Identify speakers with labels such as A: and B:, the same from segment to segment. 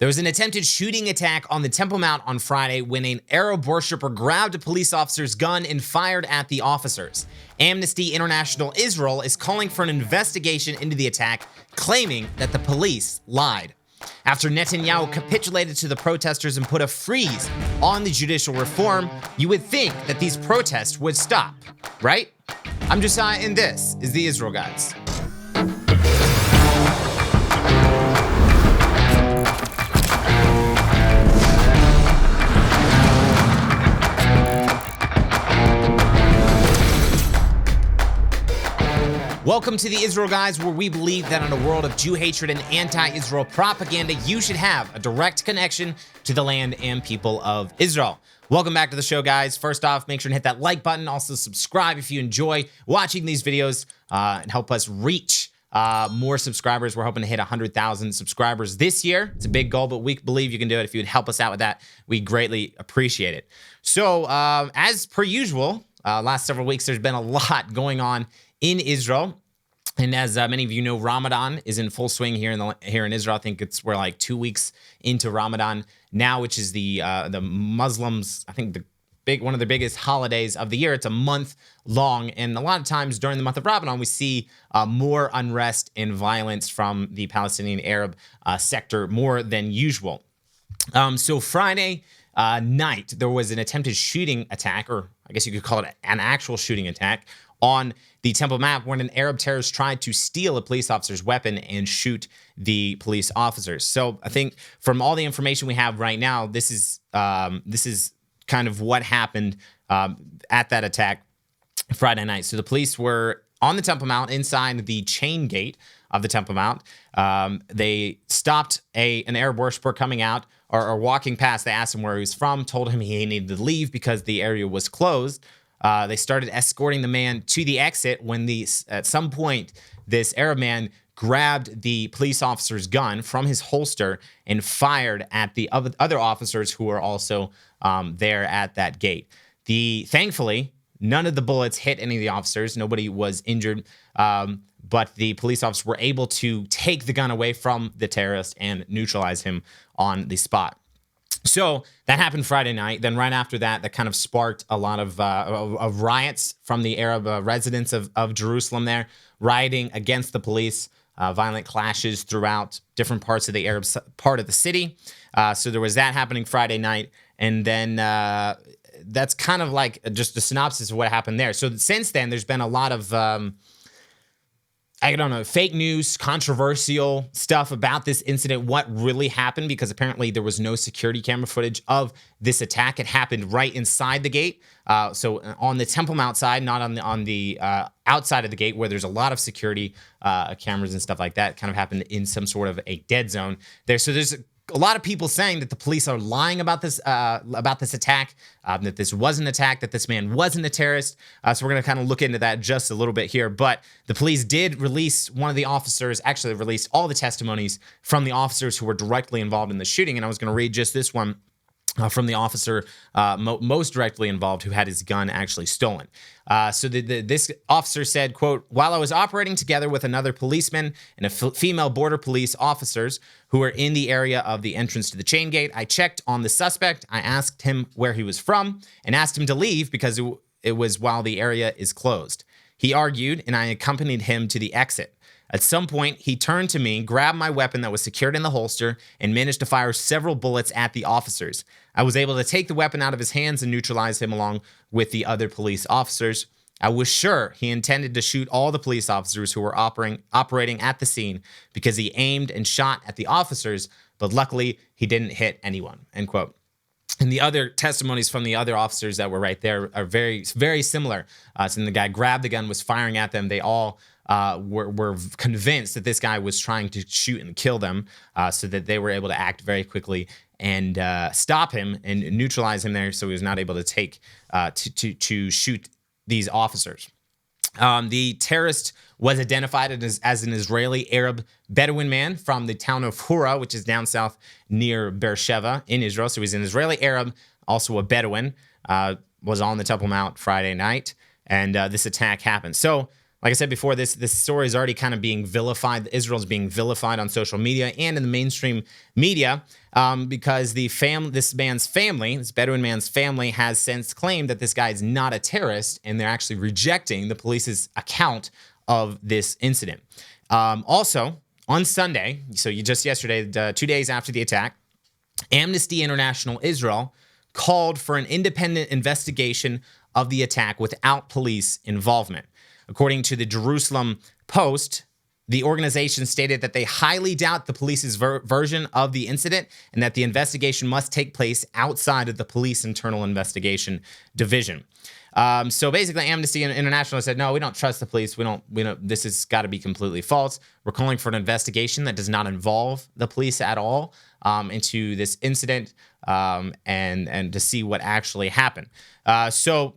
A: There was an attempted shooting attack on the Temple Mount on Friday when an Arab worshiper grabbed a police officer's gun and fired at the officers. Amnesty International Israel is calling for an investigation into the attack, claiming that the police lied. After Netanyahu capitulated to the protesters and put a freeze on the judicial reform, you would think that these protests would stop, right? I'm Josiah, and this is the Israel Guys. Welcome to the Israel Guys, where we believe that in a world of Jew hatred and anti-Israel propaganda, you should have a direct connection to the land and people of Israel. Welcome back to the show, guys. First off, make sure to hit that like button. Also, subscribe if you enjoy watching these videos and help us reach more subscribers. We're hoping to hit 100,000 subscribers this year. It's a big goal, but we believe you can do it. If you would help us out with that, we greatly appreciate it. So, as per usual, last several weeks, there's been a lot going on in Israel. And as many of you know, Ramadan is in full swing here in Israel. I think we're like 2 weeks into Ramadan now, which is the Muslims, I think one of the biggest holidays of the year. It's a month long, and a lot of times during the month of Ramadan, we see more unrest and violence from the Palestinian Arab sector more than usual. So Friday night, there was an attempted shooting attack, or I guess you could call it an actual shooting attack, on the Temple Mount when an Arab terrorist tried to steal a police officer's weapon and shoot the police officers. So I think from all the information we have right now, this is kind of what happened at that attack Friday night. So the police were on the Temple Mount inside the chain gate of the Temple Mount. They stopped an Arab worshiper coming out or walking past. They asked him where he was from, told him he needed to leave because the area was closed. They started escorting the man to the exit when at some point, this Arab man grabbed the police officer's gun from his holster and fired at the other officers who were also there at that gate. Thankfully, none of the bullets hit any of the officers. Nobody was injured, but the police officers were able to take the gun away from the terrorist and neutralize him on the spot. So that happened Friday night. Then right after that, that kind of sparked a lot of riots from the Arab residents of Jerusalem there, rioting against the police, violent clashes throughout different parts of the Arab part of the city. So there was that happening Friday night. And then that's kind of like just a synopsis of what happened there. So since then, there's been a lot of fake news, controversial stuff about this incident, what really happened, because apparently there was no security camera footage of this attack. It happened right inside the gate. So on the Temple Mount side, not on the outside of the gate where there's a lot of security cameras and stuff like that. It kind of happened in some sort of a dead zone there. So there's a lot of people saying that the police are lying about this attack, that this was an attack, that this man wasn't a terrorist. So we're going to kind of look into that just a little bit here. But the police did release one of the officers, actually released all the testimonies from the officers who were directly involved in the shooting. And I was going to read just this one from the officer most directly involved who had his gun actually stolen. So this officer said, quote, "While I was operating together with another policeman and a female border police officers who were in the area of the entrance to the chain gate, I checked on the suspect. I asked him where he was from and asked him to leave because it was while the area is closed. He argued, and I accompanied him to the exit. At some point, he turned to me, grabbed my weapon that was secured in the holster, and managed to fire several bullets at the officers. I was able to take the weapon out of his hands and neutralize him along with the other police officers. I was sure he intended to shoot all the police officers who were operating at the scene because he aimed and shot at the officers, but luckily he didn't hit anyone," end quote. And the other testimonies from the other officers that were right there are very, very similar. So the guy grabbed the gun, was firing at them. They all were convinced that this guy was trying to shoot and kill them, so that they were able to act very quickly and stop him and neutralize him there, so he was not able to take to shoot these officers. The terrorist was identified as an Israeli Arab Bedouin man from the town of Hura, which is down south near Beersheba in Israel. So he's an Israeli Arab, also a Bedouin, was on the Temple Mount Friday night, and this attack happened. So Like I said before, this story is already kind of being vilified. Israel's being vilified on social media and in the mainstream media because this Bedouin man's family has since claimed that this guy is not a terrorist, and they're actually rejecting the police's account of this incident. Also, on Sunday, so just yesterday, 2 days after the attack, Amnesty International Israel called for an independent investigation of the attack without police involvement. According to the Jerusalem Post, the organization stated that they highly doubt the police's version of the incident and that the investigation must take place outside of the police internal investigation division. So basically, Amnesty International said, no, we don't trust the police. We don't, this has got to be completely false. We're calling for an investigation that does not involve the police at all into this incident and to see what actually happened. So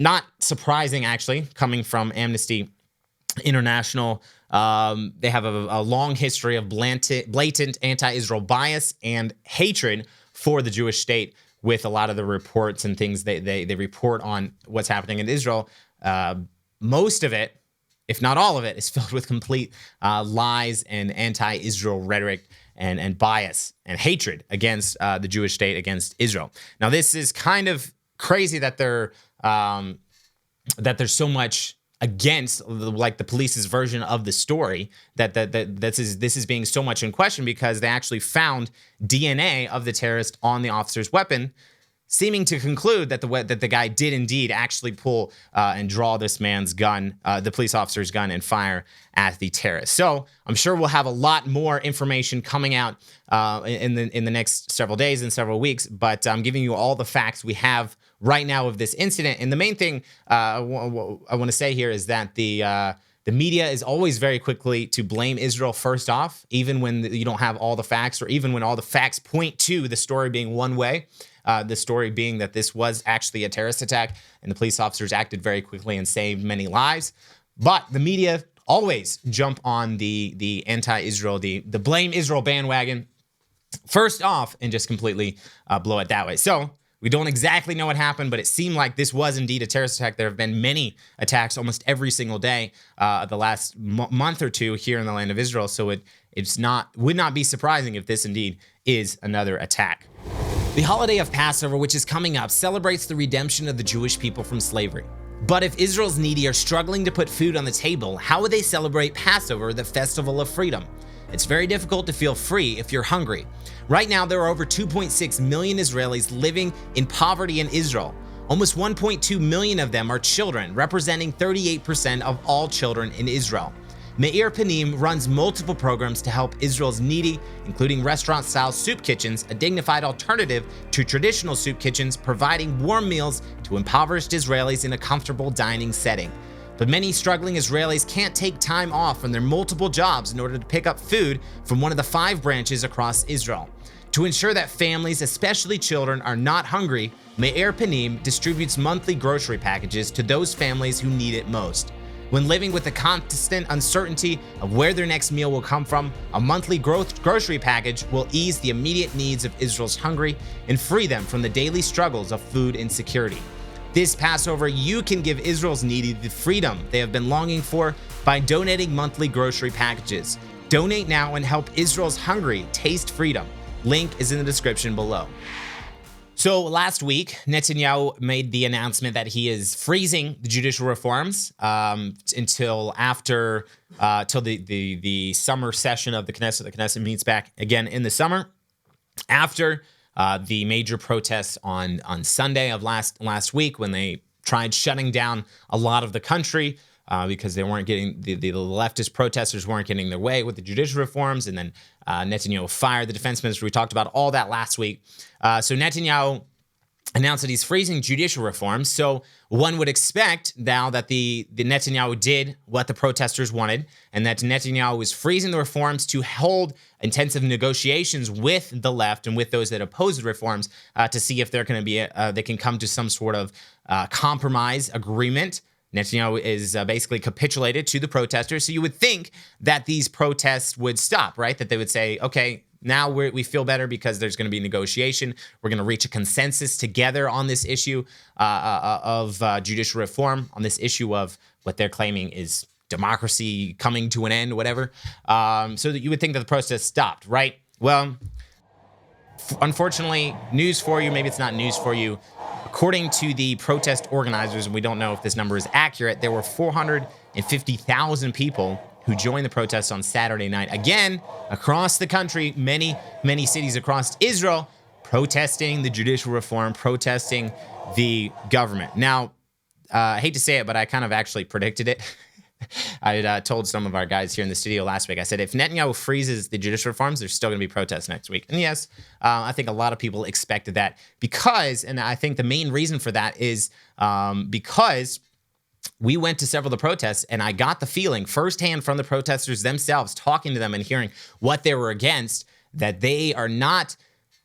A: not surprising, actually, coming from Amnesty International. They have a long history of blatant anti-Israel bias and hatred for the Jewish state with a lot of the reports and things they report on what's happening in Israel. Most of it, if not all of it, is filled with complete lies and anti-Israel rhetoric and bias and hatred against the Jewish state, against Israel. Now, this is kind of crazy that there's so much against like the police's version of the story that this is being so much in question, because they actually found DNA of the terrorist on the officer's weapon, seeming to conclude that the guy did indeed actually pull and draw this man's gun, the police officer's gun, and fire at the terrorist. So I'm sure we'll have a lot more information coming out in the next several days and several weeks, but I'm giving you all the facts we have right now of this incident. And the main thing I want to say here is that the media is always very quickly to blame Israel first off, even when you don't have all the facts, or even when all the facts point to the story being one way. The story being that this was actually a terrorist attack and the police officers acted very quickly and saved many lives. But the media always jump on the anti-Israel, the blame Israel bandwagon first off and just completely blow it that way. So we don't exactly know what happened, but it seemed like this was indeed a terrorist attack. There have been many attacks almost every single day the last month or two here in the land of Israel. So would not be surprising if this indeed is another attack. The holiday of Passover, which is coming up, celebrates the redemption of the Jewish people from slavery. But if Israel's needy are struggling to put food on the table, how would they celebrate Passover, the festival of freedom? It's very difficult to feel free if you're hungry. Right now, there are over 2.6 million Israelis living in poverty in Israel. Almost 1.2 million of them are children, representing 38% of all children in Israel. Meir Panim runs multiple programs to help Israel's needy, including restaurant-style soup kitchens, a dignified alternative to traditional soup kitchens, providing warm meals to impoverished Israelis in a comfortable dining setting. But many struggling Israelis can't take time off from their multiple jobs in order to pick up food from one of the 5 branches across Israel. To ensure that families, especially children, are not hungry, Meir Panim distributes monthly grocery packages to those families who need it most. When living with the constant uncertainty of where their next meal will come from, a monthly grocery package will ease the immediate needs of Israel's hungry and free them from the daily struggles of food insecurity. This Passover, you can give Israel's needy the freedom they have been longing for by donating monthly grocery packages. Donate now and help Israel's hungry taste freedom. Link is in the description below. So last week, Netanyahu made the announcement that he is freezing the judicial reforms until after till the summer session of the Knesset. The Knesset meets back again in the summer after the major protests on Sunday of last week, when they tried shutting down a lot of the country because they weren't getting the leftist protesters weren't getting their way with the judicial reforms, and then Netanyahu fired the defense minister. We talked about all that last week. So Netanyahu announced that he's freezing judicial reforms. So one would expect now that the Netanyahu did what the protesters wanted, and that Netanyahu is freezing the reforms to hold intensive negotiations with the left and with those that oppose the reforms to see if they're going to be they can come to some sort of compromise agreement. Netanyahu is basically capitulated to the protesters. So you would think that these protests would stop, right? That they would say, okay, now we feel better because there's going to be negotiation. We're going to reach a consensus together on this issue of judicial reform, on this issue of what they're claiming is democracy coming to an end, whatever. So that you would think that the protest stopped, right? Well, unfortunately, news for you, maybe it's not news for you. According to the protest organizers, and we don't know if this number is accurate, there were 450,000 people who joined the protests on Saturday night. Again, across the country, many cities across Israel protesting the judicial reform, protesting the government. Now, I hate to say it, but I kind of actually predicted it. I told some of our guys here in the studio last week, I said, if Netanyahu freezes the judicial reforms, there's still going to be protests next week. And yes, I think a lot of people expected that because, and I think the main reason for that is because we went to several of the protests and I got the feeling firsthand from the protesters themselves, talking to them and hearing what they were against, that they are not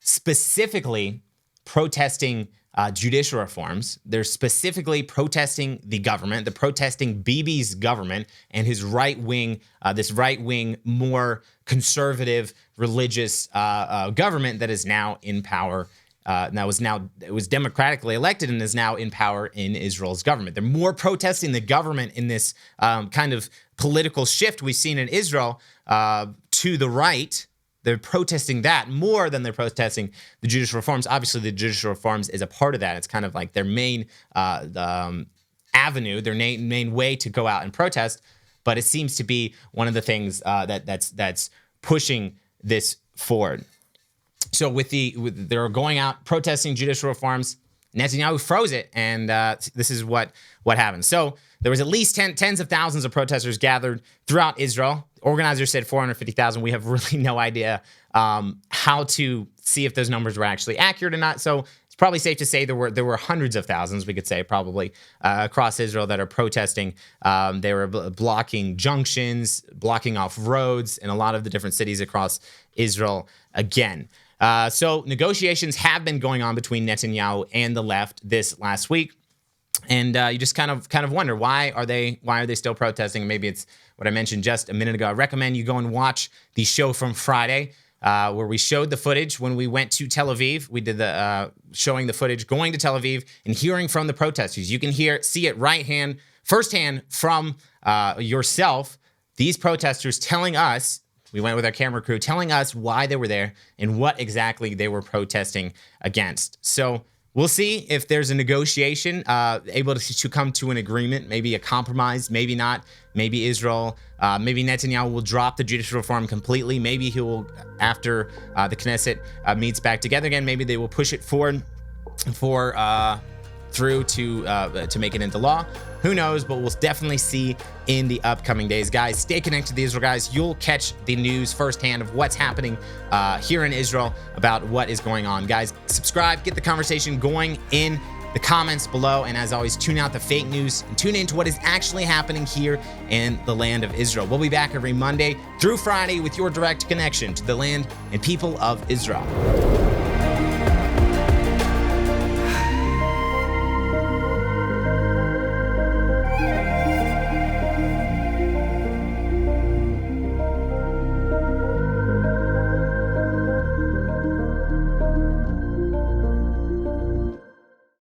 A: specifically protesting judicial reforms. They're specifically protesting the government. They're protesting Bibi's government and his right-wing, more conservative, religious government that is now in power. It was democratically elected and is now in power in Israel's government. They're more protesting the government in this kind of political shift we've seen in Israel to the right. They're protesting that more than they're protesting the judicial reforms. Obviously, the judicial reforms is a part of that. It's kind of like their main avenue, their main way to go out and protest. But it seems to be one of the things that's pushing this forward. So they're going out protesting judicial reforms. Netanyahu froze it, and this is what happened. So there was at least tens of thousands of protesters gathered throughout Israel. Organizers said 450,000. We have really no idea how to see if those numbers were actually accurate or not. So it's probably safe to say there were hundreds of thousands, we could say probably, across Israel that are protesting. They were blocking junctions, blocking off roads in a lot of the different cities across Israel again. So negotiations have been going on between Netanyahu and the left this last week. And you just kind of wonder, why are they still protesting? Maybe it's what I mentioned just a minute ago. I recommend you go and watch the show from Friday, where we showed the footage when we went to Tel Aviv. We did the showing the footage going to Tel Aviv and hearing from the protesters. You can see it firsthand from yourself. These protesters telling us, we went with our camera crew, telling us why they were there and what exactly they were protesting against. So we'll see if there's a negotiation, able to come to an agreement, maybe a compromise, maybe not. Maybe Israel, maybe Netanyahu will drop the judicial reform completely. Maybe he will, after the Knesset meets back together again, maybe they will push it forward through to make it into law. Who knows, but we'll definitely see in the upcoming days. Guys, stay connected to the Israel guys. You'll catch the news firsthand of what's happening here in Israel about what is going on. Guys, subscribe, get the conversation going in the comments below. And as always, tune out the fake news and tune into what is actually happening here in the land of Israel. We'll be back every Monday through Friday with your direct connection to the land and people of Israel.